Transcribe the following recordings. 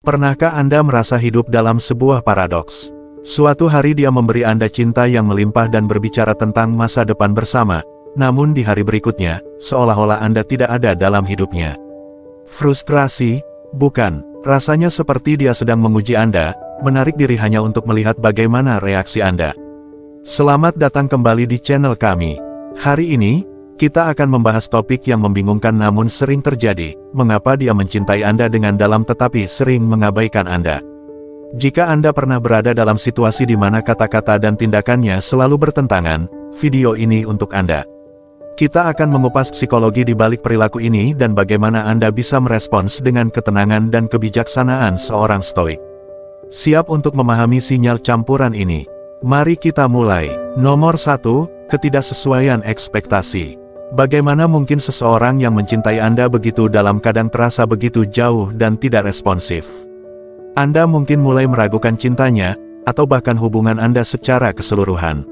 Pernahkah Anda merasa hidup dalam sebuah paradoks? Suatu hari dia memberi Anda cinta yang melimpah dan berbicara tentang masa depan bersama, namun di hari berikutnya, seolah-olah Anda tidak ada dalam hidupnya. Frustrasi? Bukan. Rasanya seperti dia sedang menguji Anda, menarik diri hanya untuk melihat bagaimana reaksi Anda. Selamat datang kembali di channel kami. Hari ini, kita akan membahas topik yang membingungkan namun sering terjadi, mengapa dia mencintai Anda dengan dalam tetapi sering mengabaikan Anda. Jika Anda pernah berada dalam situasi di mana kata-kata dan tindakannya selalu bertentangan, video ini untuk Anda. Kita akan mengupas psikologi di balik perilaku ini dan bagaimana Anda bisa merespons dengan ketenangan dan kebijaksanaan seorang stoik. Siap untuk memahami sinyal campuran ini? Mari kita mulai. Nomor 1, ketidaksesuaian ekspektasi. Bagaimana mungkin seseorang yang mencintai Anda begitu dalam kadang terasa begitu jauh dan tidak responsif? Anda mungkin mulai meragukan cintanya, atau bahkan hubungan Anda secara keseluruhan.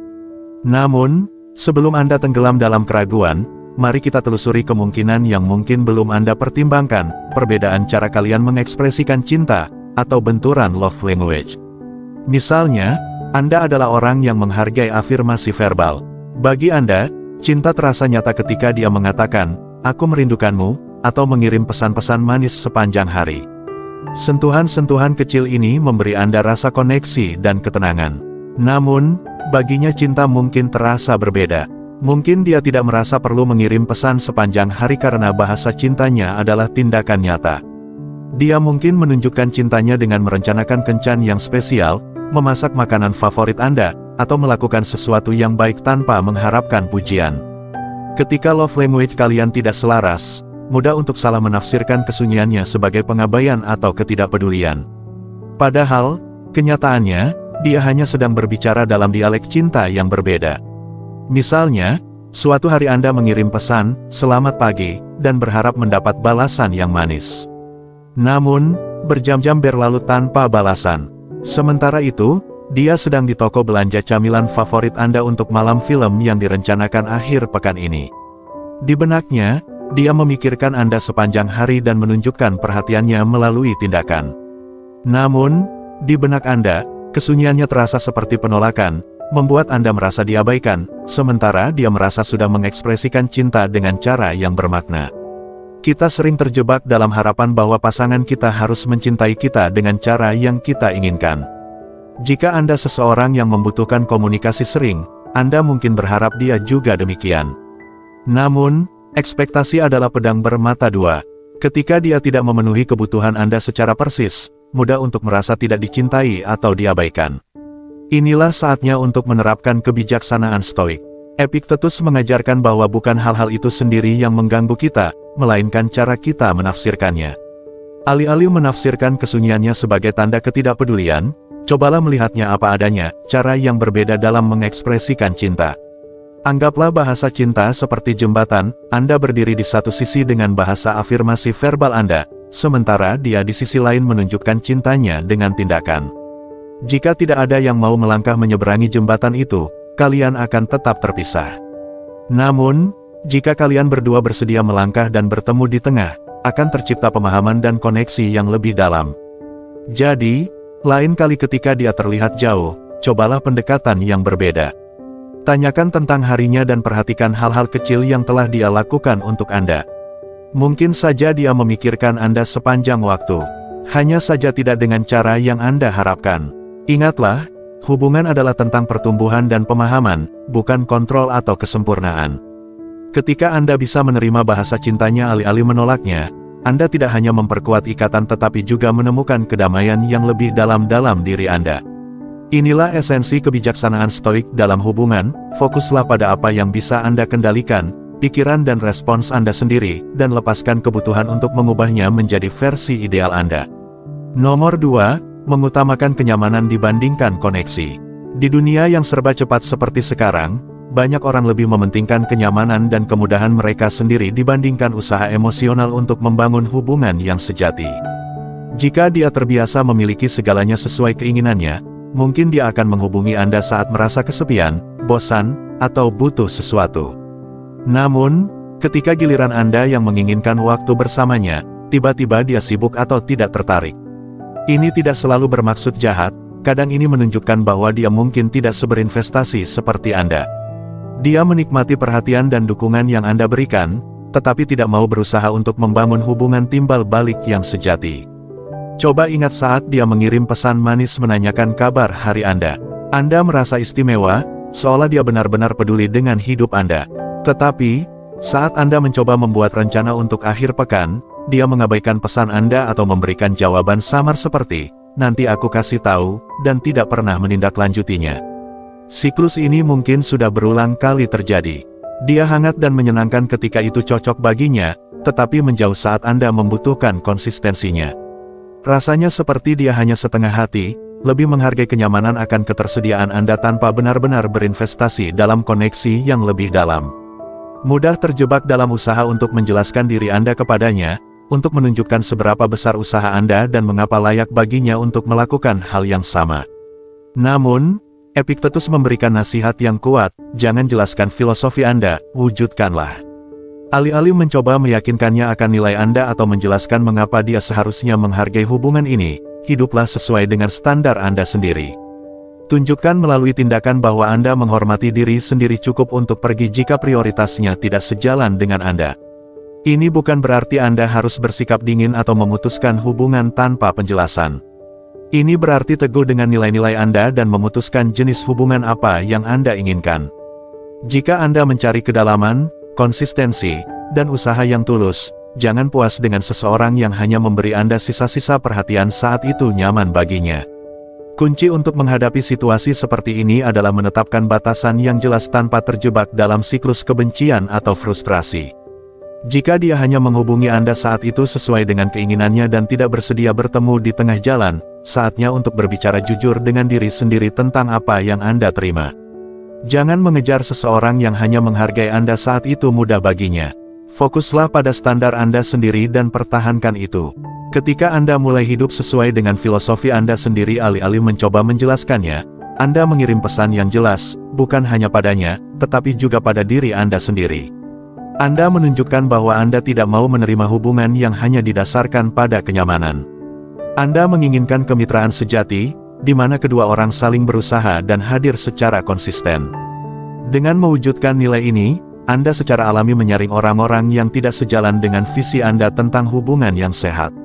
Namun, sebelum Anda tenggelam dalam keraguan, mari kita telusuri kemungkinan yang mungkin belum Anda pertimbangkan, perbedaan cara kalian mengekspresikan cinta, atau benturan love language. Misalnya, Anda adalah orang yang menghargai afirmasi verbal. Bagi Anda, cinta terasa nyata ketika dia mengatakan, "Aku merindukanmu," atau mengirim pesan-pesan manis sepanjang hari. Sentuhan-sentuhan kecil ini memberi Anda rasa koneksi dan ketenangan. Namun, baginya cinta mungkin terasa berbeda. Mungkin dia tidak merasa perlu mengirim pesan sepanjang hari karena bahasa cintanya adalah tindakan nyata. Dia mungkin menunjukkan cintanya dengan merencanakan kencan yang spesial, memasak makanan favorit Anda, atau melakukan sesuatu yang baik tanpa mengharapkan pujian. Ketika love language kalian tidak selaras, mudah untuk salah menafsirkan kesunyiannya sebagai pengabaian atau ketidakpedulian. Padahal, kenyataannya, dia hanya sedang berbicara dalam dialek cinta yang berbeda. Misalnya, suatu hari Anda mengirim pesan, "Selamat pagi," dan berharap mendapat balasan yang manis. Namun, berjam-jam berlalu tanpa balasan. Sementara itu, dia sedang di toko belanja camilan favorit Anda untuk malam film yang direncanakan akhir pekan ini. Di benaknya, dia memikirkan Anda sepanjang hari dan menunjukkan perhatiannya melalui tindakan. Namun, di benak Anda, kesunyiannya terasa seperti penolakan, membuat Anda merasa diabaikan, sementara dia merasa sudah mengekspresikan cinta dengan cara yang bermakna. Kita sering terjebak dalam harapan bahwa pasangan kita harus mencintai kita dengan cara yang kita inginkan. Jika Anda seseorang yang membutuhkan komunikasi sering, Anda mungkin berharap dia juga demikian. Namun, ekspektasi adalah pedang bermata dua. Ketika dia tidak memenuhi kebutuhan Anda secara persis, mudah untuk merasa tidak dicintai atau diabaikan. Inilah saatnya untuk menerapkan kebijaksanaan stoik. Epictetus mengajarkan bahwa bukan hal-hal itu sendiri yang mengganggu kita, melainkan cara kita menafsirkannya. Alih-alih menafsirkan kesunyiannya sebagai tanda ketidakpedulian, cobalah melihatnya apa adanya, cara yang berbeda dalam mengekspresikan cinta. Anggaplah bahasa cinta seperti jembatan, Anda berdiri di satu sisi dengan bahasa afirmasi verbal Anda, sementara dia di sisi lain menunjukkan cintanya dengan tindakan. Jika tidak ada yang mau melangkah menyeberangi jembatan itu, kalian akan tetap terpisah. Namun, jika kalian berdua bersedia melangkah dan bertemu di tengah, akan tercipta pemahaman dan koneksi yang lebih dalam. Jadi, lain kali ketika dia terlihat jauh, cobalah pendekatan yang berbeda. Tanyakan tentang harinya dan perhatikan hal-hal kecil yang telah dia lakukan untuk Anda. Mungkin saja dia memikirkan Anda sepanjang waktu. Hanya saja tidak dengan cara yang Anda harapkan. Ingatlah, hubungan adalah tentang pertumbuhan dan pemahaman, bukan kontrol atau kesempurnaan. Ketika Anda bisa menerima bahasa cintanya alih-alih menolaknya, Anda tidak hanya memperkuat ikatan tetapi juga menemukan kedamaian yang lebih dalam diri Anda. Inilah esensi kebijaksanaan stoik dalam hubungan, fokuslah pada apa yang bisa Anda kendalikan, pikiran dan respons Anda sendiri, dan lepaskan kebutuhan untuk mengubahnya menjadi versi ideal Anda. Nomor 2, mengutamakan kenyamanan dibandingkan koneksi. Di dunia yang serba cepat seperti sekarang, banyak orang lebih mementingkan kenyamanan dan kemudahan mereka sendiri dibandingkan usaha emosional untuk membangun hubungan yang sejati. Jika dia terbiasa memiliki segalanya sesuai keinginannya, mungkin dia akan menghubungi Anda saat merasa kesepian, bosan, atau butuh sesuatu. Namun, ketika giliran Anda yang menginginkan waktu bersamanya, tiba-tiba dia sibuk atau tidak tertarik. Ini tidak selalu bermaksud jahat, kadang ini menunjukkan bahwa dia mungkin tidak seberinvestasi seperti Anda. Dia menikmati perhatian dan dukungan yang Anda berikan, tetapi tidak mau berusaha untuk membangun hubungan timbal balik yang sejati. Coba ingat saat dia mengirim pesan manis menanyakan kabar hari Anda. Anda merasa istimewa, seolah dia benar-benar peduli dengan hidup Anda. Tetapi, saat Anda mencoba membuat rencana untuk akhir pekan, dia mengabaikan pesan Anda atau memberikan jawaban samar seperti, "Nanti aku kasih tahu," dan tidak pernah menindaklanjutinya. Siklus ini mungkin sudah berulang kali terjadi. Dia hangat dan menyenangkan ketika itu cocok baginya, tetapi menjauh saat Anda membutuhkan konsistensinya. Rasanya seperti dia hanya setengah hati, lebih menghargai kenyamanan akan ketersediaan Anda tanpa benar-benar berinvestasi dalam koneksi yang lebih dalam. Mudah terjebak dalam usaha untuk menjelaskan diri Anda kepadanya, untuk menunjukkan seberapa besar usaha Anda dan mengapa layak baginya untuk melakukan hal yang sama. Namun, Epictetus memberikan nasihat yang kuat, jangan jelaskan filosofi Anda, wujudkanlah. Alih-alih mencoba meyakinkannya akan nilai Anda atau menjelaskan mengapa dia seharusnya menghargai hubungan ini, hiduplah sesuai dengan standar Anda sendiri. Tunjukkan melalui tindakan bahwa Anda menghormati diri sendiri cukup untuk pergi jika prioritasnya tidak sejalan dengan Anda. Ini bukan berarti Anda harus bersikap dingin atau memutuskan hubungan tanpa penjelasan. Ini berarti teguh dengan nilai-nilai Anda dan memutuskan jenis hubungan apa yang Anda inginkan. Jika Anda mencari kedalaman, konsistensi, dan usaha yang tulus, jangan puas dengan seseorang yang hanya memberi Anda sisa-sisa perhatian saat itu nyaman baginya. Kunci untuk menghadapi situasi seperti ini adalah menetapkan batasan yang jelas tanpa terjebak dalam siklus kebencian atau frustrasi. Jika dia hanya menghubungi Anda saat itu sesuai dengan keinginannya dan tidak bersedia bertemu di tengah jalan, saatnya untuk berbicara jujur dengan diri sendiri tentang apa yang Anda terima. Jangan mengejar seseorang yang hanya menghargai Anda saat itu mudah baginya. Fokuslah pada standar Anda sendiri dan pertahankan itu. Ketika Anda mulai hidup sesuai dengan filosofi Anda sendiri alih-alih mencoba menjelaskannya, Anda mengirim pesan yang jelas, bukan hanya padanya, tetapi juga pada diri Anda sendiri. Anda menunjukkan bahwa Anda tidak mau menerima hubungan yang hanya didasarkan pada kenyamanan. Anda menginginkan kemitraan sejati, di mana kedua orang saling berusaha dan hadir secara konsisten. Dengan mewujudkan nilai ini, Anda secara alami menyaring orang-orang yang tidak sejalan dengan visi Anda tentang hubungan yang sehat.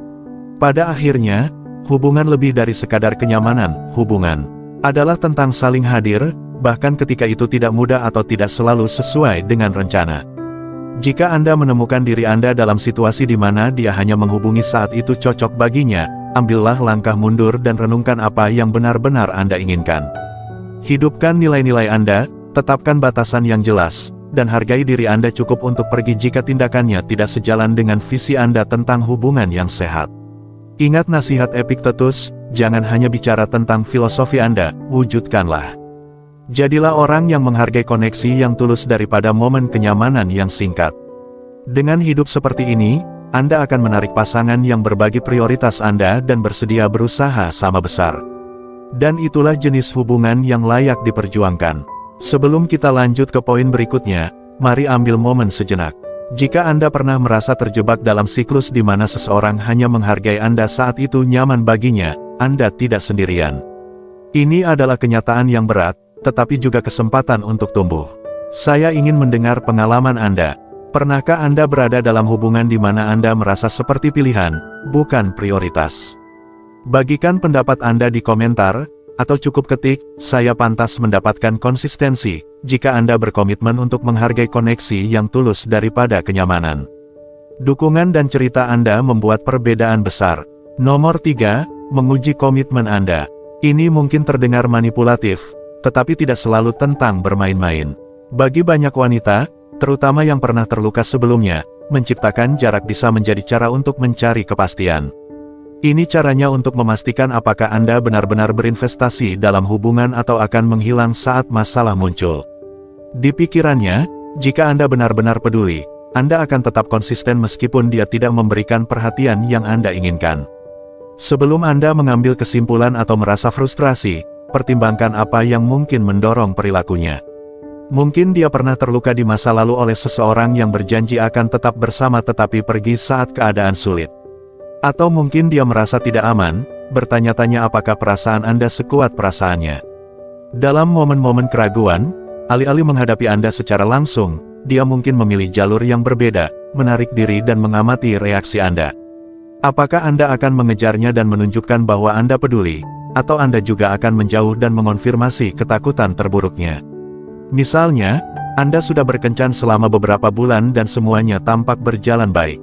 Pada akhirnya, hubungan lebih dari sekadar kenyamanan. Hubungan adalah tentang saling hadir, bahkan ketika itu tidak mudah atau tidak selalu sesuai dengan rencana. Jika Anda menemukan diri Anda dalam situasi di mana dia hanya menghubungi saat itu cocok baginya, ambillah langkah mundur dan renungkan apa yang benar-benar Anda inginkan. Hidupkan nilai-nilai Anda, tetapkan batasan yang jelas, dan hargai diri Anda cukup untuk pergi jika tindakannya tidak sejalan dengan visi Anda tentang hubungan yang sehat. Ingat nasihat Epictetus, jangan hanya bicara tentang filosofi Anda, wujudkanlah. Jadilah orang yang menghargai koneksi yang tulus daripada momen kenyamanan yang singkat. Dengan hidup seperti ini, Anda akan menarik pasangan yang berbagi prioritas Anda dan bersedia berusaha sama besar. Dan itulah jenis hubungan yang layak diperjuangkan. Sebelum kita lanjut ke poin berikutnya, mari ambil momen sejenak. Jika Anda pernah merasa terjebak dalam siklus di mana seseorang hanya menghargai Anda saat itu nyaman baginya, Anda tidak sendirian. Ini adalah kenyataan yang berat, tetapi juga kesempatan untuk tumbuh. Saya ingin mendengar pengalaman Anda. Pernahkah Anda berada dalam hubungan di mana Anda merasa seperti pilihan, bukan prioritas? Bagikan pendapat Anda di komentar, atau cukup ketik, "Saya pantas mendapatkan konsistensi," jika Anda berkomitmen untuk menghargai koneksi yang tulus daripada kenyamanan. Dukungan dan cerita Anda membuat perbedaan besar. Nomor 3, menguji komitmen Anda. Ini mungkin terdengar manipulatif, tetapi tidak selalu tentang bermain-main. Bagi banyak wanita, terutama yang pernah terluka sebelumnya, menciptakan jarak bisa menjadi cara untuk mencari kepastian. Ini caranya untuk memastikan apakah Anda benar-benar berinvestasi dalam hubungan atau akan menghilang saat masalah muncul. Di pikirannya, jika Anda benar-benar peduli, Anda akan tetap konsisten meskipun dia tidak memberikan perhatian yang Anda inginkan. Sebelum Anda mengambil kesimpulan atau merasa frustrasi, pertimbangkan apa yang mungkin mendorong perilakunya. Mungkin dia pernah terluka di masa lalu oleh seseorang yang berjanji akan tetap bersama tetapi pergi saat keadaan sulit. Atau mungkin dia merasa tidak aman, bertanya-tanya apakah perasaan Anda sekuat perasaannya. Dalam momen-momen keraguan, alih-alih menghadapi Anda secara langsung, dia mungkin memilih jalur yang berbeda, menarik diri dan mengamati reaksi Anda. Apakah Anda akan mengejarnya dan menunjukkan bahwa Anda peduli, atau Anda juga akan menjauh dan mengonfirmasi ketakutan terburuknya? Misalnya, Anda sudah berkencan selama beberapa bulan dan semuanya tampak berjalan baik.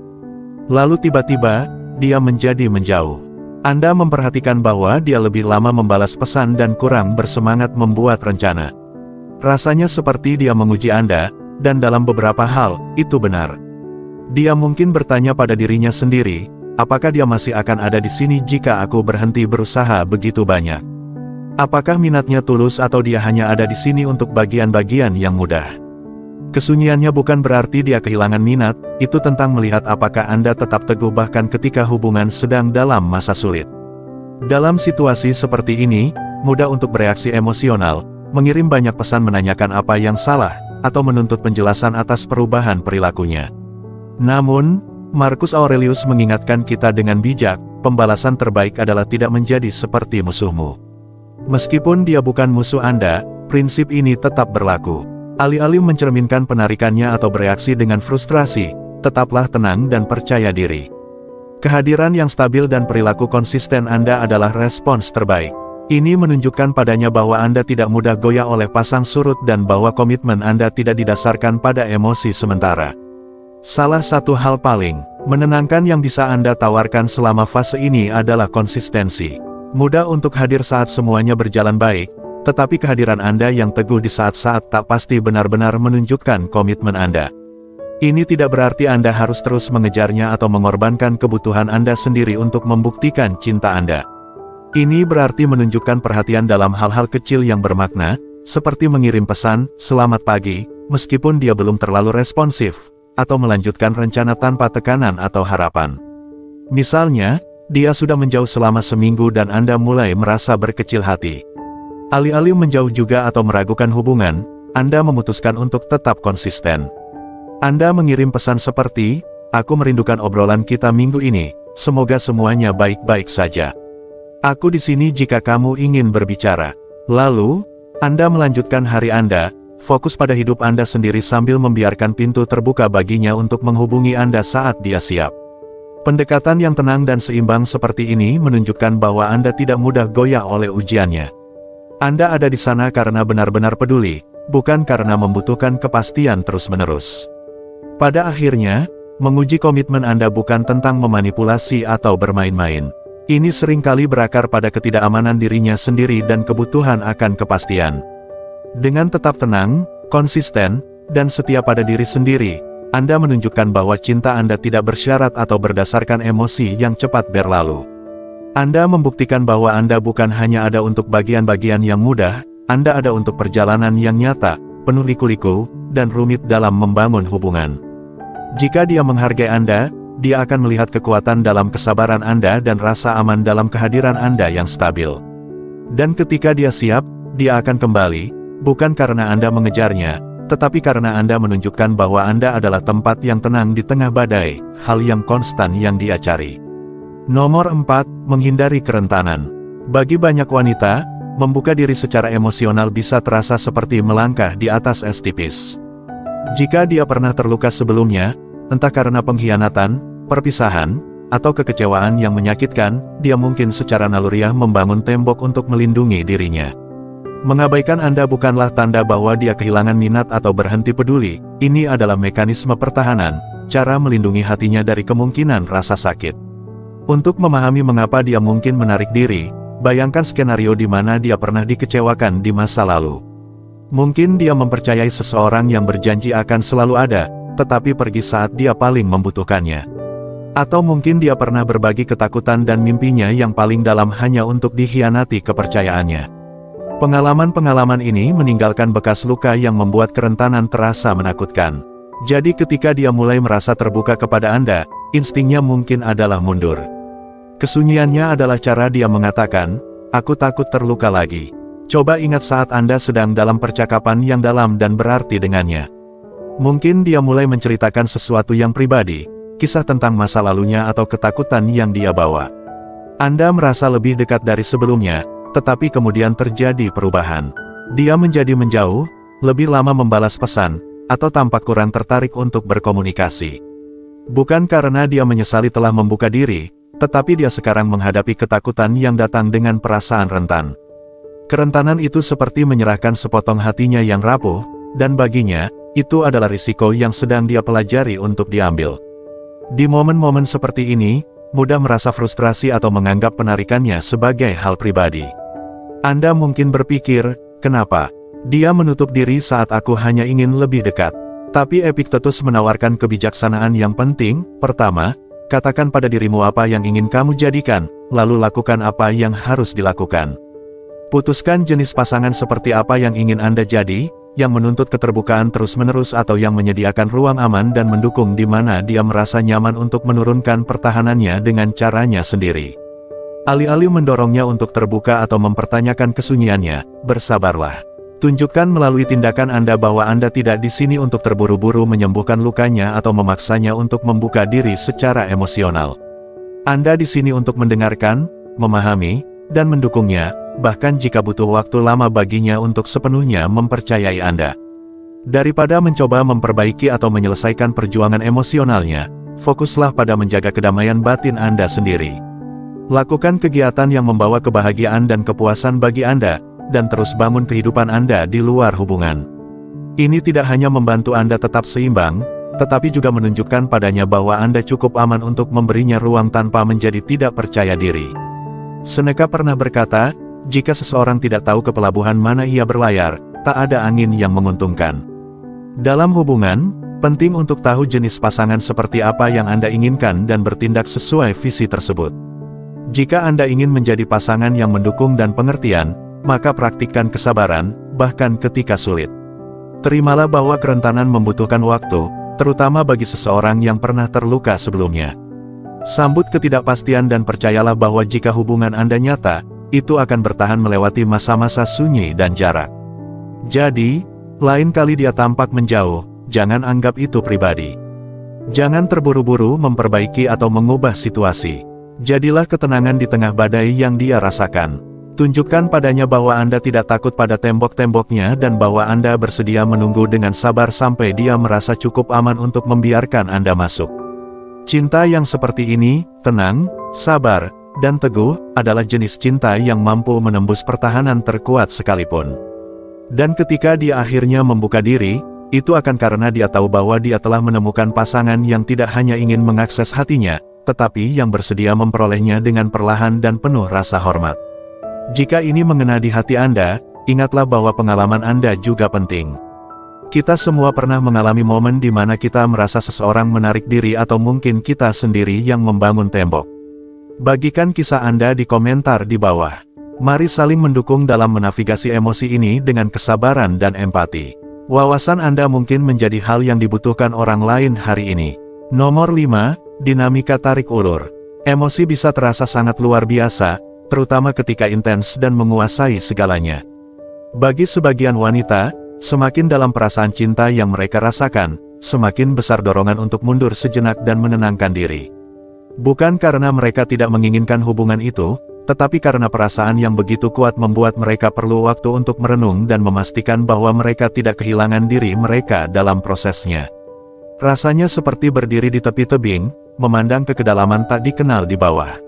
Lalu tiba-tiba, dia menjadi menjauh. Anda memperhatikan bahwa dia lebih lama membalas pesan dan kurang bersemangat membuat rencana. Rasanya seperti dia menguji Anda, dan dalam beberapa hal, itu benar. Dia mungkin bertanya pada dirinya sendiri, apakah dia masih akan ada di sini jika aku berhenti berusaha begitu banyak? Apakah minatnya tulus atau dia hanya ada di sini untuk bagian-bagian yang mudah? Kesunyiannya bukan berarti dia kehilangan minat, itu tentang melihat apakah Anda tetap teguh bahkan ketika hubungan sedang dalam masa sulit. Dalam situasi seperti ini, mudah untuk bereaksi emosional, mengirim banyak pesan menanyakan apa yang salah, atau menuntut penjelasan atas perubahan perilakunya. Namun, Marcus Aurelius mengingatkan kita dengan bijak, pembalasan terbaik adalah tidak menjadi seperti musuhmu. Meskipun dia bukan musuh Anda, prinsip ini tetap berlaku. Alih-alih mencerminkan penarikannya atau bereaksi dengan frustrasi, tetaplah tenang dan percaya diri. Kehadiran yang stabil dan perilaku konsisten Anda adalah respons terbaik. Ini menunjukkan padanya bahwa Anda tidak mudah goyah oleh pasang surut dan bahwa komitmen Anda tidak didasarkan pada emosi sementara. Salah satu hal paling menenangkan yang bisa Anda tawarkan selama fase ini adalah konsistensi. Mudah untuk hadir saat semuanya berjalan baik, tetapi kehadiran Anda yang teguh di saat-saat tak pasti benar-benar menunjukkan komitmen Anda. Ini tidak berarti Anda harus terus mengejarnya atau mengorbankan kebutuhan Anda sendiri untuk membuktikan cinta Anda. Ini berarti menunjukkan perhatian dalam hal-hal kecil yang bermakna, seperti mengirim pesan, "Selamat pagi," meskipun dia belum terlalu responsif, atau melanjutkan rencana tanpa tekanan atau harapan. Misalnya, dia sudah menjauh selama seminggu dan Anda mulai merasa berkecil hati. Alih-alih menjauh juga atau meragukan hubungan, Anda memutuskan untuk tetap konsisten. Anda mengirim pesan seperti, "Aku merindukan obrolan kita minggu ini, semoga semuanya baik-baik saja. Aku di sini jika kamu ingin berbicara." Lalu, Anda melanjutkan hari Anda, fokus pada hidup Anda sendiri sambil membiarkan pintu terbuka baginya untuk menghubungi Anda saat dia siap. Pendekatan yang tenang dan seimbang seperti ini menunjukkan bahwa Anda tidak mudah goyah oleh ujiannya. Anda ada di sana karena benar-benar peduli, bukan karena membutuhkan kepastian terus-menerus. Pada akhirnya, menguji komitmen Anda bukan tentang memanipulasi atau bermain-main. Ini seringkali berakar pada ketidakamanan dirinya sendiri dan kebutuhan akan kepastian. Dengan tetap tenang, konsisten, dan setia pada diri sendiri, Anda menunjukkan bahwa cinta Anda tidak bersyarat atau berdasarkan emosi yang cepat berlalu. Anda membuktikan bahwa Anda bukan hanya ada untuk bagian-bagian yang mudah, Anda ada untuk perjalanan yang nyata, penuh liku-liku, dan rumit dalam membangun hubungan. Jika dia menghargai Anda, dia akan melihat kekuatan dalam kesabaran Anda dan rasa aman dalam kehadiran Anda yang stabil. Dan ketika dia siap, dia akan kembali, bukan karena Anda mengejarnya, tetapi karena Anda menunjukkan bahwa Anda adalah tempat yang tenang di tengah badai, hal yang konstan yang dia cari. Nomor 4, menghindari kerentanan. Bagi banyak wanita, membuka diri secara emosional bisa terasa seperti melangkah di atas es tipis. Jika dia pernah terluka sebelumnya, entah karena pengkhianatan, perpisahan, atau kekecewaan yang menyakitkan, dia mungkin secara naluriah membangun tembok untuk melindungi dirinya. Mengabaikan Anda bukanlah tanda bahwa dia kehilangan minat atau berhenti peduli, ini adalah mekanisme pertahanan, cara melindungi hatinya dari kemungkinan rasa sakit. Untuk memahami mengapa dia mungkin menarik diri, bayangkan skenario di mana dia pernah dikecewakan di masa lalu. Mungkin dia mempercayai seseorang yang berjanji akan selalu ada, tetapi pergi saat dia paling membutuhkannya. Atau mungkin dia pernah berbagi ketakutan dan mimpinya yang paling dalam hanya untuk dikhianati kepercayaannya. Pengalaman-pengalaman ini meninggalkan bekas luka yang membuat kerentanan terasa menakutkan. Jadi ketika dia mulai merasa terbuka kepada Anda, instingnya mungkin adalah mundur. Kesunyiannya adalah cara dia mengatakan, "Aku takut terluka lagi." Coba ingat saat Anda sedang dalam percakapan yang dalam dan berarti dengannya. Mungkin dia mulai menceritakan sesuatu yang pribadi, kisah tentang masa lalunya atau ketakutan yang dia bawa. Anda merasa lebih dekat dari sebelumnya, tetapi kemudian terjadi perubahan. Dia menjadi menjauh, lebih lama membalas pesan, atau tampak kurang tertarik untuk berkomunikasi. Bukan karena dia menyesali telah membuka diri, tetapi dia sekarang menghadapi ketakutan yang datang dengan perasaan rentan. Kerentanan itu seperti menyerahkan sepotong hatinya yang rapuh, dan baginya, itu adalah risiko yang sedang dia pelajari untuk diambil. Di momen-momen seperti ini, mudah merasa frustrasi atau menganggap penarikannya sebagai hal pribadi. Anda mungkin berpikir, kenapa? Dia menutup diri saat aku hanya ingin lebih dekat. Tapi Epictetus menawarkan kebijaksanaan yang penting. Pertama, katakan pada dirimu apa yang ingin kamu jadikan, lalu lakukan apa yang harus dilakukan. Putuskan jenis pasangan seperti apa yang ingin Anda jadi, yang menuntut keterbukaan terus-menerus atau yang menyediakan ruang aman dan mendukung di mana dia merasa nyaman untuk menurunkan pertahanannya dengan caranya sendiri. Alih-alih mendorongnya untuk terbuka atau mempertanyakan kesunyiannya, bersabarlah. Tunjukkan melalui tindakan Anda bahwa Anda tidak di sini untuk terburu-buru menyembuhkan lukanya atau memaksanya untuk membuka diri secara emosional. Anda di sini untuk mendengarkan, memahami, dan mendukungnya, bahkan jika butuh waktu lama baginya untuk sepenuhnya mempercayai Anda. Daripada mencoba memperbaiki atau menyelesaikan perjuangan emosionalnya, fokuslah pada menjaga kedamaian batin Anda sendiri. Lakukan kegiatan yang membawa kebahagiaan dan kepuasan bagi Anda, dan terus bangun kehidupan Anda di luar hubungan. Ini tidak hanya membantu Anda tetap seimbang, tetapi juga menunjukkan padanya bahwa Anda cukup aman untuk memberinya ruang tanpa menjadi tidak percaya diri. Seneca pernah berkata, jika seseorang tidak tahu ke pelabuhan mana ia berlayar, tak ada angin yang menguntungkan. Dalam hubungan, penting untuk tahu jenis pasangan seperti apa yang Anda inginkan dan bertindak sesuai visi tersebut. Jika Anda ingin menjadi pasangan yang mendukung dan pengertian, maka praktikkan kesabaran, bahkan ketika sulit. Terimalah bahwa kerentanan membutuhkan waktu, terutama bagi seseorang yang pernah terluka sebelumnya. Sambut ketidakpastian dan percayalah bahwa jika hubungan Anda nyata, itu akan bertahan melewati masa-masa sunyi dan jarak. Jadi, lain kali dia tampak menjauh, jangan anggap itu pribadi. Jangan terburu-buru memperbaiki atau mengubah situasi. Jadilah ketenangan di tengah badai yang dia rasakan. Tunjukkan padanya bahwa Anda tidak takut pada tembok-temboknya dan bahwa Anda bersedia menunggu dengan sabar sampai dia merasa cukup aman untuk membiarkan Anda masuk. Cinta yang seperti ini, tenang, sabar, dan teguh, adalah jenis cinta yang mampu menembus pertahanan terkuat sekalipun. Dan ketika dia akhirnya membuka diri, itu akan karena dia tahu bahwa dia telah menemukan pasangan yang tidak hanya ingin mengakses hatinya, tetapi yang bersedia memperolehnya dengan perlahan dan penuh rasa hormat. Jika ini mengena di hati Anda, ingatlah bahwa pengalaman Anda juga penting. Kita semua pernah mengalami momen di mana kita merasa seseorang menarik diri atau mungkin kita sendiri yang membangun tembok. Bagikan kisah Anda di komentar di bawah. Mari saling mendukung dalam menavigasi emosi ini dengan kesabaran dan empati. Wawasan Anda mungkin menjadi hal yang dibutuhkan orang lain hari ini. Nomor 5, dinamika tarik ulur. Emosi bisa terasa sangat luar biasa, terutama ketika intens dan menguasai segalanya. Bagi sebagian wanita, semakin dalam perasaan cinta yang mereka rasakan, semakin besar dorongan untuk mundur sejenak dan menenangkan diri. Bukan karena mereka tidak menginginkan hubungan itu, tetapi karena perasaan yang begitu kuat membuat mereka perlu waktu untuk merenung dan memastikan bahwa mereka tidak kehilangan diri mereka dalam prosesnya. Rasanya seperti berdiri di tepi tebing, memandang ke kedalaman tak dikenal di bawah.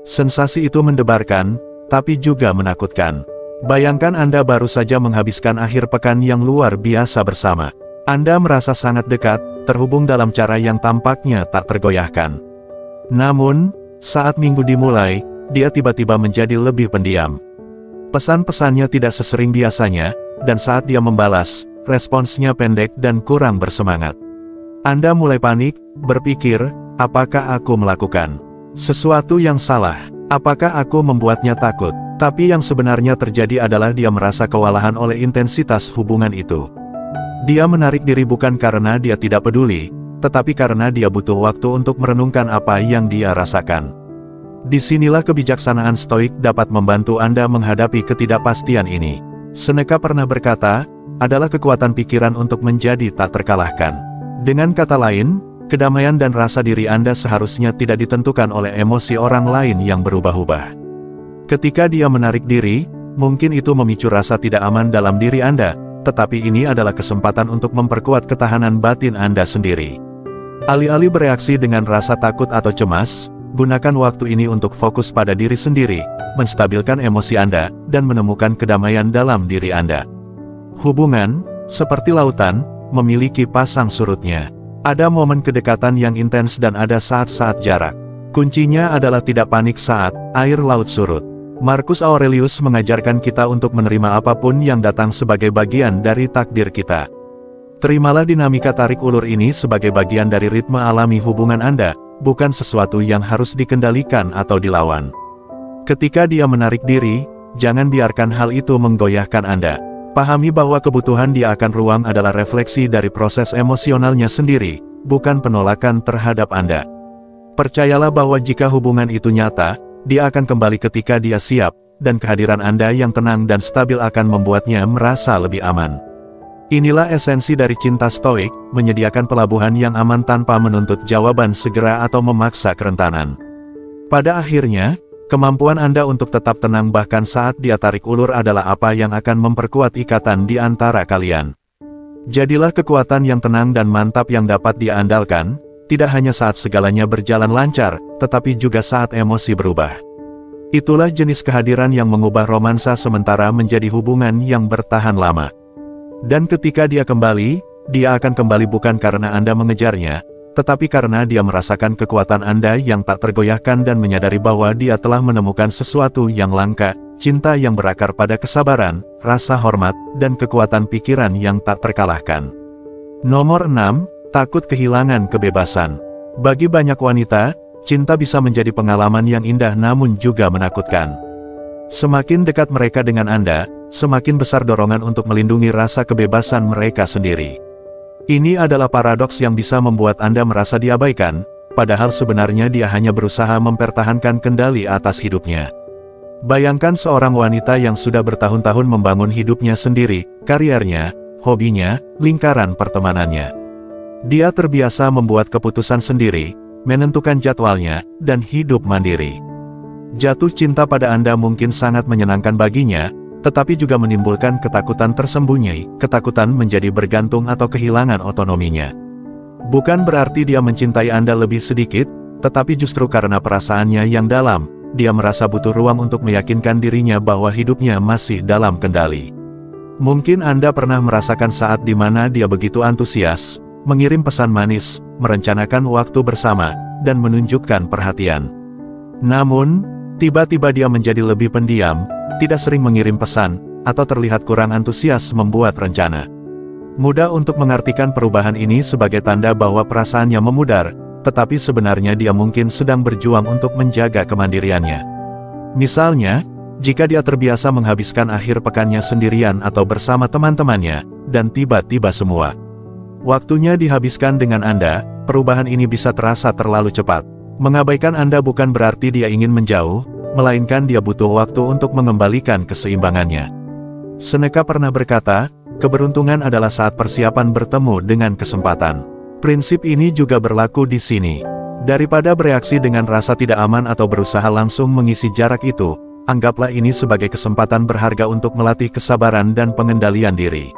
Sensasi itu mendebarkan, tapi juga menakutkan. Bayangkan Anda baru saja menghabiskan akhir pekan yang luar biasa bersama. Anda merasa sangat dekat, terhubung dalam cara yang tampaknya tak tergoyahkan. Namun, saat minggu dimulai, dia tiba-tiba menjadi lebih pendiam. Pesan-pesannya tidak sesering biasanya, dan saat dia membalas, responsnya pendek dan kurang bersemangat. Anda mulai panik, berpikir, apakah aku melakukan sesuatu yang salah? Apakah aku membuatnya takut? Tapi yang sebenarnya terjadi adalah dia merasa kewalahan oleh intensitas hubungan itu. Dia menarik diri bukan karena dia tidak peduli, tetapi karena dia butuh waktu untuk merenungkan apa yang dia rasakan. Disinilah kebijaksanaan stoik dapat membantu Anda menghadapi ketidakpastian ini. Seneca pernah berkata, adalah kekuatan pikiran untuk menjadi tak terkalahkan. Dengan kata lain, Kedamaian dan rasa diri Anda seharusnya tidak ditentukan oleh emosi orang lain yang berubah-ubah. Ketika dia menarik diri, mungkin itu memicu rasa tidak aman dalam diri Anda, tetapi ini adalah kesempatan untuk memperkuat ketahanan batin Anda sendiri. Alih-alih bereaksi dengan rasa takut atau cemas, gunakan waktu ini untuk fokus pada diri sendiri, menstabilkan emosi Anda, dan menemukan kedamaian dalam diri Anda. Hubungan, seperti lautan, memiliki pasang surutnya. Ada momen kedekatan yang intens dan ada saat-saat jarak. Kuncinya adalah tidak panik saat air laut surut. Marcus Aurelius mengajarkan kita untuk menerima apapun yang datang sebagai bagian dari takdir kita. Terimalah dinamika tarik ulur ini sebagai bagian dari ritme alami hubungan Anda, bukan sesuatu yang harus dikendalikan atau dilawan. Ketika dia menarik diri, jangan biarkan hal itu menggoyahkan Anda. Pahami bahwa kebutuhan dia akan ruang adalah refleksi dari proses emosionalnya sendiri, bukan penolakan terhadap Anda. Percayalah bahwa jika hubungan itu nyata, dia akan kembali ketika dia siap, dan kehadiran Anda yang tenang dan stabil akan membuatnya merasa lebih aman. Inilah esensi dari cinta stoik, menyediakan pelabuhan yang aman tanpa menuntut jawaban segera atau memaksa kerentanan. Pada akhirnya, kemampuan Anda untuk tetap tenang bahkan saat dia tarik ulur adalah apa yang akan memperkuat ikatan di antara kalian. Jadilah kekuatan yang tenang dan mantap yang dapat dia andalkan, tidak hanya saat segalanya berjalan lancar, tetapi juga saat emosi berubah. Itulah jenis kehadiran yang mengubah romansa sementara menjadi hubungan yang bertahan lama. Dan ketika dia kembali, dia akan kembali bukan karena Anda mengejarnya, tetapi karena dia merasakan kekuatan Anda yang tak tergoyahkan dan menyadari bahwa dia telah menemukan sesuatu yang langka, cinta yang berakar pada kesabaran, rasa hormat, dan kekuatan pikiran yang tak terkalahkan. Nomor 6, takut kehilangan kebebasan. Bagi banyak wanita, cinta bisa menjadi pengalaman yang indah namun juga menakutkan. Semakin dekat mereka dengan Anda, semakin besar dorongan untuk melindungi rasa kebebasan mereka sendiri. Ini adalah paradoks yang bisa membuat Anda merasa diabaikan, padahal sebenarnya dia hanya berusaha mempertahankan kendali atas hidupnya. Bayangkan seorang wanita yang sudah bertahun-tahun membangun hidupnya sendiri, kariernya, hobinya, lingkaran pertemanannya. Dia terbiasa membuat keputusan sendiri, menentukan jadwalnya, dan hidup mandiri. Jatuh cinta pada Anda mungkin sangat menyenangkan baginya, tetapi juga menimbulkan ketakutan tersembunyi, ketakutan menjadi bergantung atau kehilangan otonominya. Bukan berarti dia mencintai Anda lebih sedikit, tetapi justru karena perasaannya yang dalam, dia merasa butuh ruang untuk meyakinkan dirinya bahwa hidupnya masih dalam kendali. Mungkin Anda pernah merasakan saat di mana dia begitu antusias, mengirim pesan manis, merencanakan waktu bersama, dan menunjukkan perhatian. Namun, tiba-tiba dia menjadi lebih pendiam, tidak sering mengirim pesan, atau terlihat kurang antusias membuat rencana. Mudah untuk mengartikan perubahan ini sebagai tanda bahwa perasaannya memudar, tetapi sebenarnya dia mungkin sedang berjuang untuk menjaga kemandiriannya. Misalnya, jika dia terbiasa menghabiskan akhir pekannya sendirian atau bersama teman-temannya, dan tiba-tiba semua waktunya dihabiskan dengan Anda, perubahan ini bisa terasa terlalu cepat. Mengabaikan Anda bukan berarti dia ingin menjauh, melainkan dia butuh waktu untuk mengembalikan keseimbangannya. Seneca pernah berkata, keberuntungan adalah saat persiapan bertemu dengan kesempatan. Prinsip ini juga berlaku di sini. Daripada bereaksi dengan rasa tidak aman atau berusaha langsung mengisi jarak itu, anggaplah ini sebagai kesempatan berharga untuk melatih kesabaran dan pengendalian diri.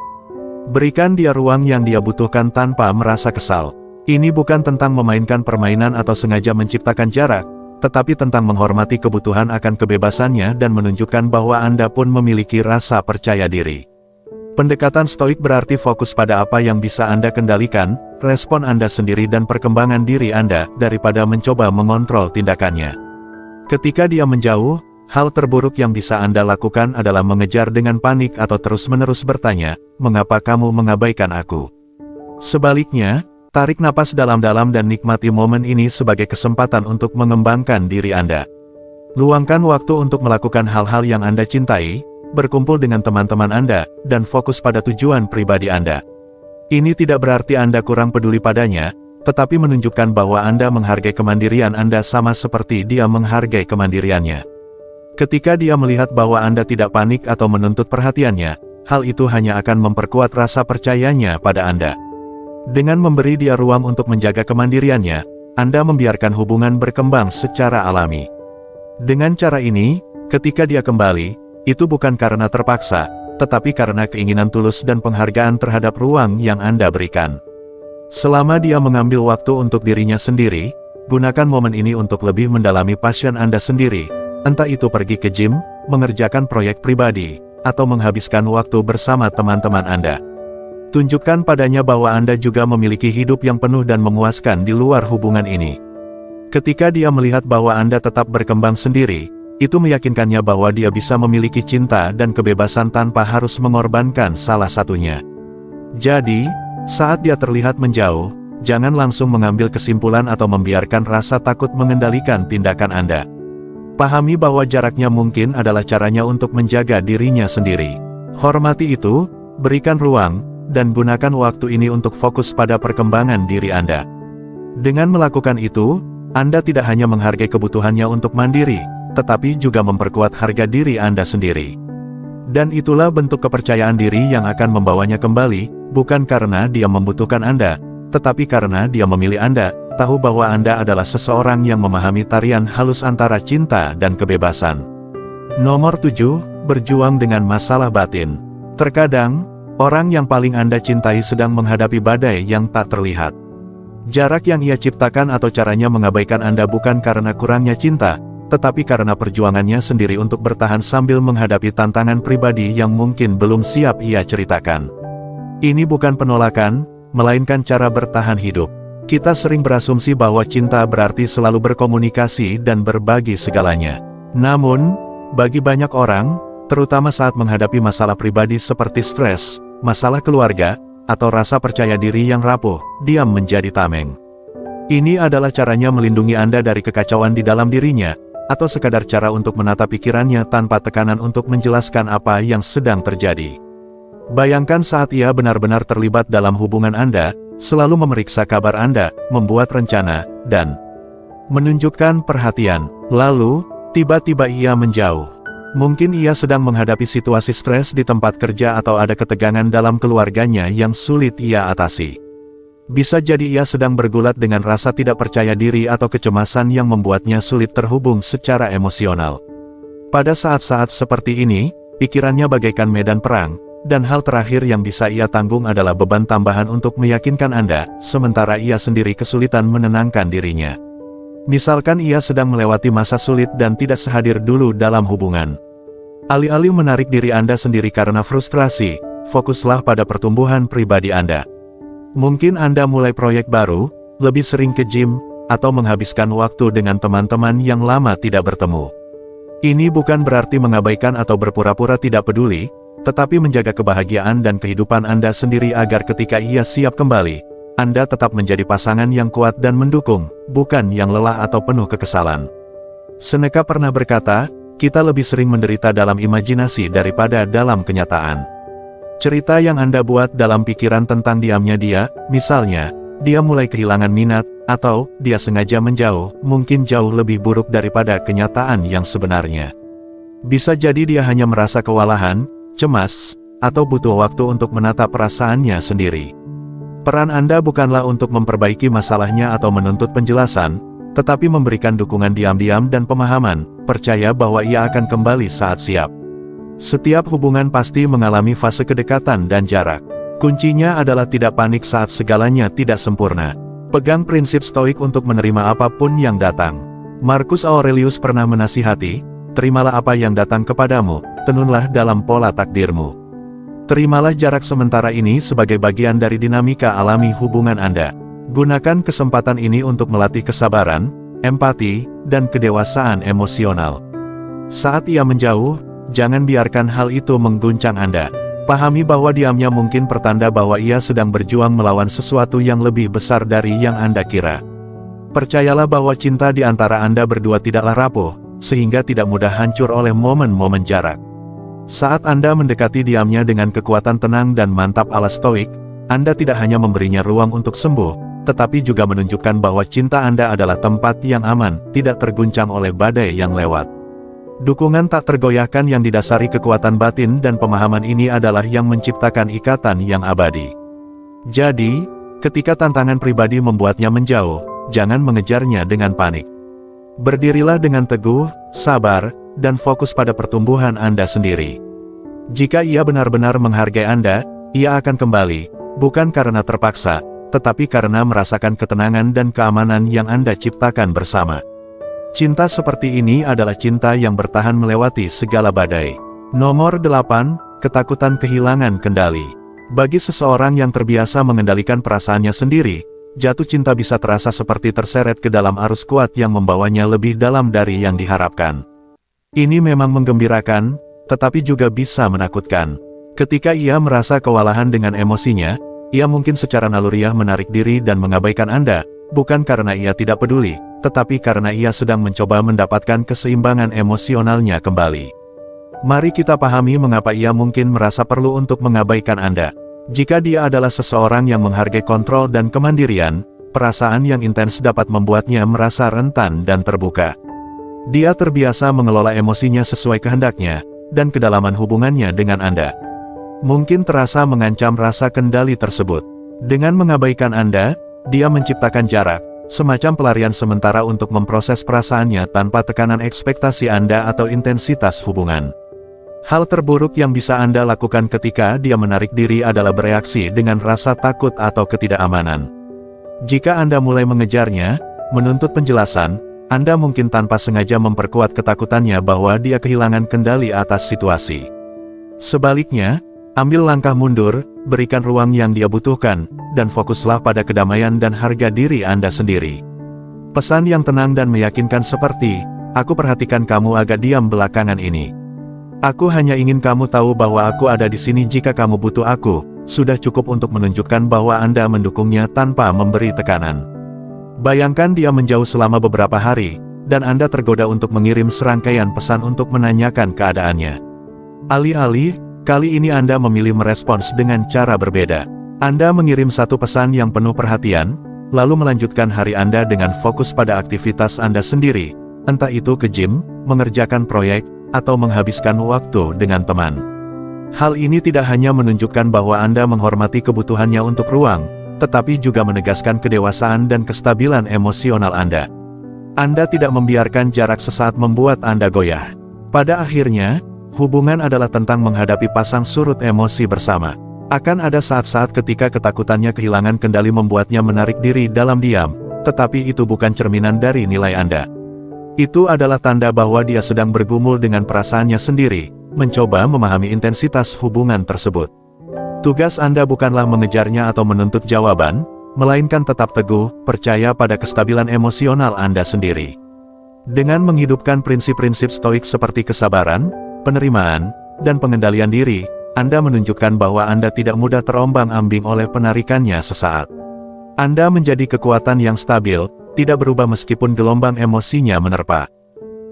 Berikan dia ruang yang dia butuhkan tanpa merasa kesal. Ini bukan tentang memainkan permainan atau sengaja menciptakan jarak, tetapi tentang menghormati kebutuhan akan kebebasannya dan menunjukkan bahwa Anda pun memiliki rasa percaya diri. Pendekatan stoik berarti fokus pada apa yang bisa Anda kendalikan, respon Anda sendiri dan perkembangan diri Anda, daripada mencoba mengontrol tindakannya. Ketika dia menjauh, hal terburuk yang bisa Anda lakukan adalah mengejar dengan panik atau terus-menerus bertanya, "Mengapa kamu mengabaikan aku?" Sebaliknya, tarik napas dalam-dalam dan nikmati momen ini sebagai kesempatan untuk mengembangkan diri Anda. Luangkan waktu untuk melakukan hal-hal yang Anda cintai, berkumpul dengan teman-teman Anda, dan fokus pada tujuan pribadi Anda. Ini tidak berarti Anda kurang peduli padanya, tetapi menunjukkan bahwa Anda menghargai kemandirian Anda sama seperti dia menghargai kemandiriannya. Ketika dia melihat bahwa Anda tidak panik atau menuntut perhatiannya, hal itu hanya akan memperkuat rasa percayanya pada Anda. Dengan memberi dia ruang untuk menjaga kemandiriannya, Anda membiarkan hubungan berkembang secara alami. Dengan cara ini, ketika dia kembali, itu bukan karena terpaksa, tetapi karena keinginan tulus dan penghargaan terhadap ruang yang Anda berikan. Selama dia mengambil waktu untuk dirinya sendiri, gunakan momen ini untuk lebih mendalami passion Anda sendiri, entah itu pergi ke gym, mengerjakan proyek pribadi, atau menghabiskan waktu bersama teman-teman Anda. Tunjukkan padanya bahwa Anda juga memiliki hidup yang penuh dan memuaskan di luar hubungan ini. Ketika dia melihat bahwa Anda tetap berkembang sendiri, itu meyakinkannya bahwa dia bisa memiliki cinta dan kebebasan tanpa harus mengorbankan salah satunya. Jadi, saat dia terlihat menjauh, jangan langsung mengambil kesimpulan atau membiarkan rasa takut mengendalikan tindakan Anda. Pahami bahwa jaraknya mungkin adalah caranya untuk menjaga dirinya sendiri. Hormati itu, berikan ruang, dan gunakan waktu ini untuk fokus pada perkembangan diri Anda. Dengan melakukan itu, Anda tidak hanya menghargai kebutuhannya untuk mandiri, tetapi juga memperkuat harga diri Anda sendiri. Dan itulah bentuk kepercayaan diri yang akan membawanya kembali, bukan karena dia membutuhkan Anda, tetapi karena dia memilih Anda, tahu bahwa Anda adalah seseorang yang memahami tarian halus antara cinta dan kebebasan. Nomor 7, berjuang dengan masalah batin. Terkadang, orang yang paling Anda cintai sedang menghadapi badai yang tak terlihat. Jarak yang ia ciptakan atau caranya mengabaikan Anda bukan karena kurangnya cinta, tetapi karena perjuangannya sendiri untuk bertahan sambil menghadapi tantangan pribadi yang mungkin belum siap ia ceritakan. Ini bukan penolakan, melainkan cara bertahan hidup. Kita sering berasumsi bahwa cinta berarti selalu berkomunikasi dan berbagi segalanya. Namun, bagi banyak orang, terutama saat menghadapi masalah pribadi seperti stres, masalah keluarga, atau rasa percaya diri yang rapuh, diam menjadi tameng. Ini adalah caranya melindungi Anda dari kekacauan di dalam dirinya, atau sekadar cara untuk menata pikirannya tanpa tekanan untuk menjelaskan apa yang sedang terjadi. Bayangkan saat ia benar-benar terlibat dalam hubungan Anda, selalu memeriksa kabar Anda, membuat rencana, dan menunjukkan perhatian. Lalu, tiba-tiba ia menjauh. Mungkin ia sedang menghadapi situasi stres di tempat kerja atau ada ketegangan dalam keluarganya yang sulit ia atasi. Bisa jadi ia sedang bergulat dengan rasa tidak percaya diri atau kecemasan yang membuatnya sulit terhubung secara emosional. Pada saat-saat seperti ini, pikirannya bagaikan medan perang, dan hal terakhir yang bisa ia tanggung adalah beban tambahan untuk meyakinkan Anda, sementara ia sendiri kesulitan menenangkan dirinya. Misalkan ia sedang melewati masa sulit dan tidak sehadir dulu dalam hubungan. Alih-alih menarik diri Anda sendiri karena frustrasi, fokuslah pada pertumbuhan pribadi Anda. Mungkin Anda mulai proyek baru, lebih sering ke gym, atau menghabiskan waktu dengan teman-teman yang lama tidak bertemu. Ini bukan berarti mengabaikan atau berpura-pura tidak peduli, tetapi menjaga kebahagiaan dan kehidupan Anda sendiri agar ketika ia siap kembali, Anda tetap menjadi pasangan yang kuat dan mendukung, bukan yang lelah atau penuh kekesalan. Seneca pernah berkata, kita lebih sering menderita dalam imajinasi daripada dalam kenyataan. Cerita yang Anda buat dalam pikiran tentang diamnya dia, misalnya, dia mulai kehilangan minat, atau dia sengaja menjauh, mungkin jauh lebih buruk daripada kenyataan yang sebenarnya. Bisa jadi dia hanya merasa kewalahan, cemas, atau butuh waktu untuk menata perasaannya sendiri. Peran Anda bukanlah untuk memperbaiki masalahnya atau menuntut penjelasan, tetapi memberikan dukungan diam-diam dan pemahaman, percaya bahwa ia akan kembali saat siap. Setiap hubungan pasti mengalami fase kedekatan dan jarak. Kuncinya adalah tidak panik saat segalanya tidak sempurna. Pegang prinsip stoik untuk menerima apapun yang datang. Marcus Aurelius pernah menasihati, terimalah apa yang datang kepadamu, tenunlah dalam pola takdirmu. Terimalah jarak sementara ini sebagai bagian dari dinamika alami hubungan Anda. Gunakan kesempatan ini untuk melatih kesabaran, empati, dan kedewasaan emosional. Saat ia menjauh, jangan biarkan hal itu mengguncang Anda. Pahami bahwa diamnya mungkin pertanda bahwa ia sedang berjuang melawan sesuatu yang lebih besar dari yang Anda kira. Percayalah bahwa cinta di antara Anda berdua tidaklah rapuh, sehingga tidak mudah hancur oleh momen-momen jarak. Saat Anda mendekati diamnya dengan kekuatan tenang dan mantap ala stoik, Anda tidak hanya memberinya ruang untuk sembuh, tetapi juga menunjukkan bahwa cinta Anda adalah tempat yang aman, tidak terguncang oleh badai yang lewat. Dukungan tak tergoyahkan yang didasari kekuatan batin dan pemahaman ini adalah yang menciptakan ikatan yang abadi. Jadi, Ketika tantangan pribadi membuatnya menjauh, jangan mengejarnya dengan panik. Berdirilah dengan teguh, sabar, dan fokus pada pertumbuhan Anda sendiri. Jika ia benar-benar menghargai Anda, ia akan kembali, bukan karena terpaksa, tetapi karena merasakan ketenangan dan keamanan yang Anda ciptakan bersama. Cinta seperti ini adalah cinta yang bertahan melewati segala badai. Nomor 8, ketakutan kehilangan kendali. Bagi seseorang yang terbiasa mengendalikan perasaannya sendiri, jatuh cinta bisa terasa seperti terseret ke dalam arus kuat yang membawanya lebih dalam dari yang diharapkan. Ini memang menggembirakan, tetapi juga bisa menakutkan. Ketika ia merasa kewalahan dengan emosinya, ia mungkin secara naluriah menarik diri dan mengabaikan Anda, bukan karena ia tidak peduli, tetapi karena ia sedang mencoba mendapatkan keseimbangan emosionalnya kembali. Mari kita pahami mengapa ia mungkin merasa perlu untuk mengabaikan Anda. Jika dia adalah seseorang yang menghargai kontrol dan kemandirian, perasaan yang intens dapat membuatnya merasa rentan dan terbuka. Dia terbiasa mengelola emosinya sesuai kehendaknya, dan kedalaman hubungannya dengan Anda mungkin terasa mengancam rasa kendali tersebut. Dengan mengabaikan Anda, dia menciptakan jarak, semacam pelarian sementara untuk memproses perasaannya tanpa tekanan ekspektasi Anda atau intensitas hubungan. Hal terburuk yang bisa Anda lakukan ketika dia menarik diri adalah bereaksi dengan rasa takut atau ketidakamanan. Jika Anda mulai mengejarnya, menuntut penjelasan, Anda mungkin tanpa sengaja memperkuat ketakutannya bahwa dia kehilangan kendali atas situasi. Sebaliknya, ambil langkah mundur, berikan ruang yang dia butuhkan, dan fokuslah pada kedamaian dan harga diri Anda sendiri. Pesan yang tenang dan meyakinkan seperti, "Aku perhatikan kamu agak diam belakangan ini. Aku hanya ingin kamu tahu bahwa aku ada di sini jika kamu butuh aku," sudah cukup untuk menunjukkan bahwa Anda mendukungnya tanpa memberi tekanan. Bayangkan dia menjauh selama beberapa hari, dan Anda tergoda untuk mengirim serangkaian pesan untuk menanyakan keadaannya. Alih-alih, kali ini Anda memilih merespons dengan cara berbeda. Anda mengirim satu pesan yang penuh perhatian, lalu melanjutkan hari Anda dengan fokus pada aktivitas Anda sendiri, entah itu ke gym, mengerjakan proyek, atau menghabiskan waktu dengan teman. Hal ini tidak hanya menunjukkan bahwa Anda menghormati kebutuhannya untuk ruang, tetapi juga menegaskan kedewasaan dan kestabilan emosional Anda. Anda tidak membiarkan jarak sesaat membuat Anda goyah. Pada akhirnya, hubungan adalah tentang menghadapi pasang surut emosi bersama. Akan ada saat-saat ketika ketakutannya kehilangan kendali membuatnya menarik diri dalam diam, tetapi itu bukan cerminan dari nilai Anda. Itu adalah tanda bahwa dia sedang bergumul dengan perasaannya sendiri, mencoba memahami intensitas hubungan tersebut. Tugas Anda bukanlah mengejarnya atau menuntut jawaban, melainkan tetap teguh, percaya pada kestabilan emosional Anda sendiri. Dengan menghidupkan prinsip-prinsip stoik seperti kesabaran, penerimaan, dan pengendalian diri, Anda menunjukkan bahwa Anda tidak mudah terombang-ambing oleh penarikannya sesaat. Anda menjadi kekuatan yang stabil, tidak berubah meskipun gelombang emosinya menerpa.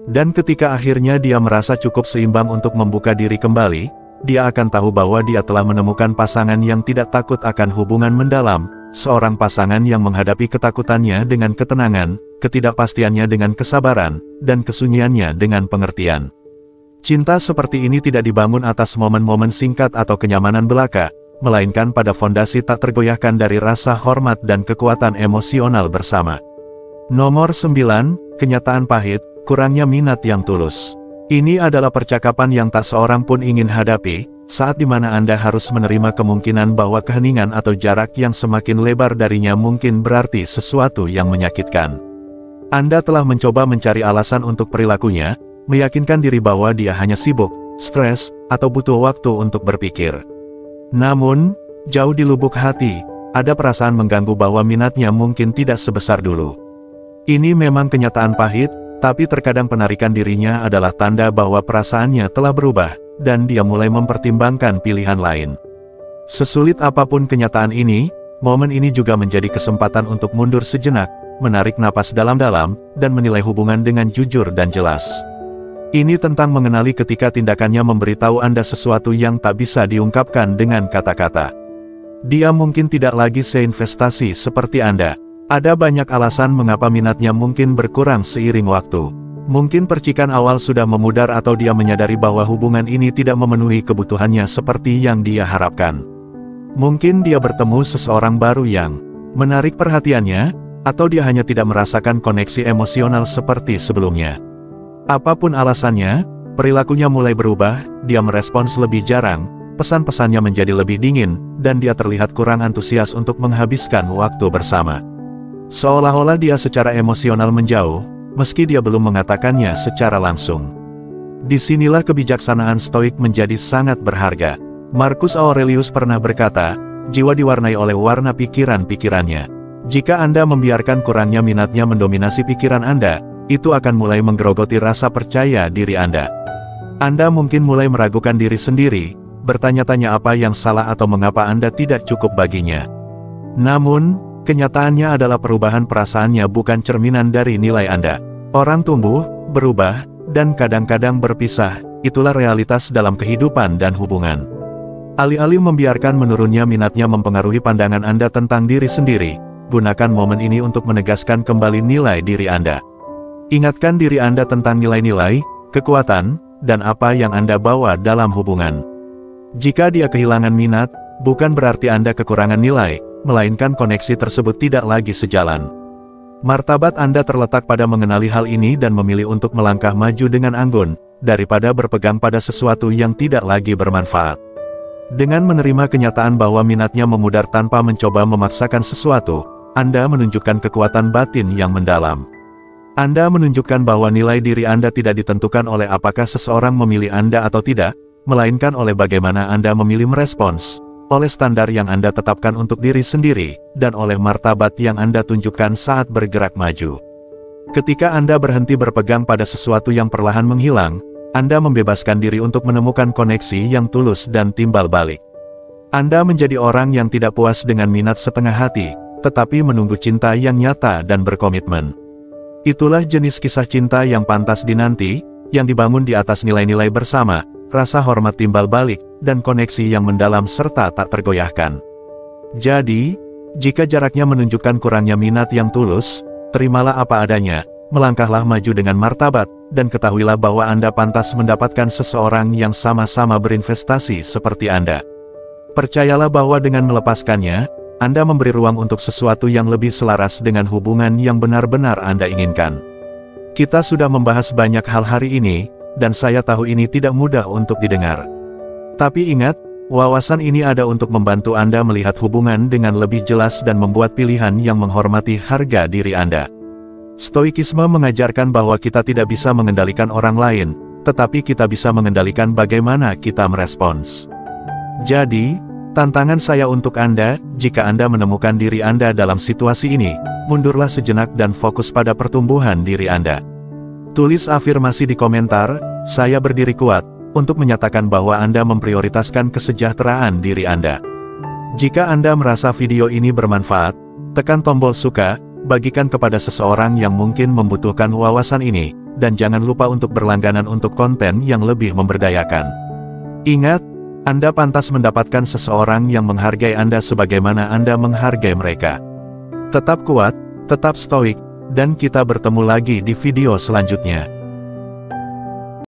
Dan ketika akhirnya dia merasa cukup seimbang untuk membuka diri kembali, dia akan tahu bahwa dia telah menemukan pasangan yang tidak takut akan hubungan mendalam, seorang pasangan yang menghadapi ketakutannya dengan ketenangan, ketidakpastiannya dengan kesabaran, dan kesunyiannya dengan pengertian. Cinta seperti ini tidak dibangun atas momen-momen singkat atau kenyamanan belaka, melainkan pada fondasi tak tergoyahkan dari rasa hormat dan kekuatan emosional bersama. Nomor 9, kenyataan pahit, kurangnya minat yang tulus. Ini adalah percakapan yang tak seorang pun ingin hadapi, saat dimana Anda harus menerima kemungkinan bahwa keheningan atau jarak yang semakin lebar darinya mungkin berarti sesuatu yang menyakitkan. Anda telah mencoba mencari alasan untuk perilakunya, meyakinkan diri bahwa dia hanya sibuk, stres, atau butuh waktu untuk berpikir. Namun, jauh di lubuk hati, ada perasaan mengganggu bahwa minatnya mungkin tidak sebesar dulu. Ini memang kenyataan pahit, tapi terkadang penarikan dirinya adalah tanda bahwa perasaannya telah berubah, dan dia mulai mempertimbangkan pilihan lain. Sesulit apapun kenyataan ini, momen ini juga menjadi kesempatan untuk mundur sejenak, menarik napas dalam-dalam, dan menilai hubungan dengan jujur dan jelas. Ini tentang mengenali ketika tindakannya memberitahu Anda sesuatu yang tak bisa diungkapkan dengan kata-kata. Dia mungkin tidak lagi seinvestasi seperti Anda. Ada banyak alasan mengapa minatnya mungkin berkurang seiring waktu. Mungkin percikan awal sudah memudar atau dia menyadari bahwa hubungan ini tidak memenuhi kebutuhannya seperti yang dia harapkan. Mungkin dia bertemu seseorang baru yang Menarik perhatiannya, atau dia hanya tidak merasakan koneksi emosional seperti sebelumnya. Apapun alasannya, perilakunya mulai berubah, dia merespons lebih jarang, pesan-pesannya menjadi lebih dingin, dan dia terlihat kurang antusias untuk menghabiskan waktu bersama. Seolah-olah dia secara emosional menjauh, meski dia belum mengatakannya secara langsung. Disinilah kebijaksanaan Stoik menjadi sangat berharga. Marcus Aurelius pernah berkata, jiwa diwarnai oleh warna pikiran-pikirannya. Jika Anda membiarkan kurangnya minatnya mendominasi pikiran Anda, itu akan mulai menggerogoti rasa percaya diri Anda. Anda mungkin mulai meragukan diri sendiri, bertanya-tanya apa yang salah atau mengapa Anda tidak cukup baginya. Namun, kenyataannya adalah perubahan perasaannya bukan cerminan dari nilai Anda. Orang tumbuh, berubah, dan kadang-kadang berpisah, itulah realitas dalam kehidupan dan hubungan. Alih-alih membiarkan menurunnya minatnya mempengaruhi pandangan Anda tentang diri sendiri, gunakan momen ini untuk menegaskan kembali nilai diri Anda. Ingatkan diri Anda tentang nilai-nilai, kekuatan, dan apa yang Anda bawa dalam hubungan. Jika dia kehilangan minat, bukan berarti Anda kekurangan nilai, melainkan koneksi tersebut tidak lagi sejalan. Martabat Anda terletak pada mengenali hal ini dan memilih untuk melangkah maju dengan anggun, daripada berpegang pada sesuatu yang tidak lagi bermanfaat. Dengan menerima kenyataan bahwa minatnya memudar tanpa mencoba memaksakan sesuatu, Anda menunjukkan kekuatan batin yang mendalam. Anda menunjukkan bahwa nilai diri Anda tidak ditentukan oleh apakah seseorang memilih Anda atau tidak, melainkan oleh bagaimana Anda memilih merespons, oleh standar yang Anda tetapkan untuk diri sendiri, dan oleh martabat yang Anda tunjukkan saat bergerak maju. Ketika Anda berhenti berpegang pada sesuatu yang perlahan menghilang, Anda membebaskan diri untuk menemukan koneksi yang tulus dan timbal balik. Anda menjadi orang yang tidak puas dengan minat setengah hati, tetapi menunggu cinta yang nyata dan berkomitmen. Itulah jenis kisah cinta yang pantas dinanti, yang dibangun di atas nilai-nilai bersama, rasa hormat timbal balik, dan koneksi yang mendalam serta tak tergoyahkan. Jadi, jika jaraknya menunjukkan kurangnya minat yang tulus, terimalah apa adanya, melangkahlah maju dengan martabat, dan ketahuilah bahwa Anda pantas mendapatkan seseorang yang sama-sama berinvestasi seperti Anda. Percayalah bahwa dengan melepaskannya, Anda memberi ruang untuk sesuatu yang lebih selaras dengan hubungan yang benar-benar Anda inginkan. Kita sudah membahas banyak hal hari ini, dan saya tahu ini tidak mudah untuk didengar. Tapi ingat, wawasan ini ada untuk membantu Anda melihat hubungan dengan lebih jelas dan membuat pilihan yang menghormati harga diri Anda. Stoikisme mengajarkan bahwa kita tidak bisa mengendalikan orang lain, tetapi kita bisa mengendalikan bagaimana kita merespons. Jadi, tantangan saya untuk Anda, jika Anda menemukan diri Anda dalam situasi ini, mundurlah sejenak dan fokus pada pertumbuhan diri Anda. Tulis afirmasi di komentar, saya berdiri kuat, untuk menyatakan bahwa Anda memprioritaskan kesejahteraan diri Anda. Jika Anda merasa video ini bermanfaat, tekan tombol suka, bagikan kepada seseorang yang mungkin membutuhkan wawasan ini, dan jangan lupa untuk berlangganan untuk konten yang lebih memberdayakan. Ingat, Anda pantas mendapatkan seseorang yang menghargai Anda sebagaimana Anda menghargai mereka. Tetap kuat, tetap stoik, dan kita bertemu lagi di video selanjutnya.